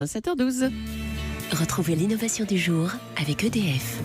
7h12. Retrouvez l'innovation du jour avec EDF.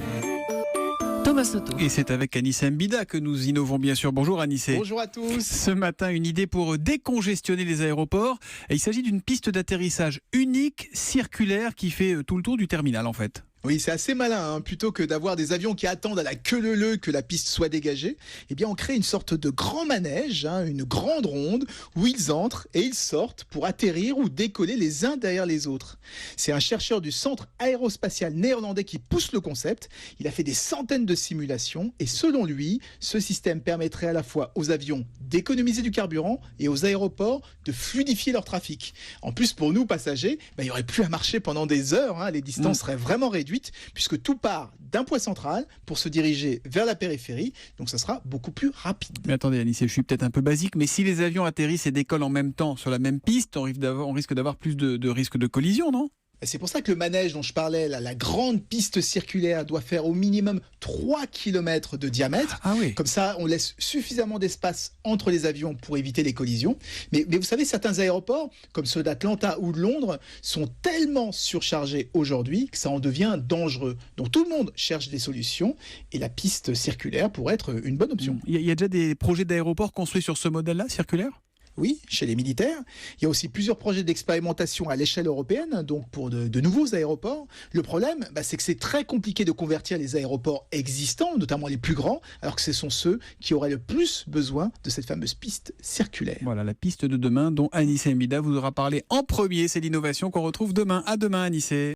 Thomas Soto. Et c'est avec Anissé Mbida que nous innovons bien sûr. Bonjour Anissé. Bonjour à tous. Ce matin, une idée pour décongestionner les aéroports. Et il s'agit d'une piste d'atterrissage unique, circulaire, qui fait tout le tour du terminal en fait. Oui, c'est assez malin, hein. Plutôt que d'avoir des avions qui attendent à la queue leu-leu que la piste soit dégagée, eh bien on crée une sorte de grand manège, une grande ronde où ils entrent et ils sortent pour atterrir ou décoller les uns derrière les autres. C'est un chercheur du centre aérospatial néerlandais qui pousse le concept. Il a fait des centaines de simulations et selon lui, ce système permettrait à la fois aux avions d'économiser du carburant et aux aéroports de fluidifier leur trafic. En plus, pour nous passagers, il n'y aurait plus à marcher pendant des heures, les distances seraient vraiment réduites, puisque tout part d'un point central pour se diriger vers la périphérie, donc ça sera beaucoup plus rapide. Mais attendez Anissé, je suis peut-être un peu basique, mais si les avions atterrissent et décollent en même temps sur la même piste, on risque d'avoir plus de risques de collision, non ? C'est pour ça que le manège dont je parlais, la grande piste circulaire, doit faire au minimum 3 km de diamètre. Ah oui. Comme ça, on laisse suffisamment d'espace entre les avions pour éviter les collisions. Mais vous savez, certains aéroports, comme ceux d'Atlanta ou de Londres, sont tellement surchargés aujourd'hui que ça en devient dangereux. Donc tout le monde cherche des solutions et la piste circulaire pourrait être une bonne option. Il y a déjà des projets d'aéroports construits sur ce modèle-là, circulaire ? Oui, chez les militaires. Il y a aussi plusieurs projets d'expérimentation à l'échelle européenne, donc pour de nouveaux aéroports. Le problème, c'est que c'est très compliqué de convertir les aéroports existants, notamment les plus grands, alors que ce sont ceux qui auraient le plus besoin de cette fameuse piste circulaire. Voilà, la piste de demain dont Anissé Mbida vous aura parlé en premier. C'est l'innovation qu'on retrouve demain. À demain Anissé.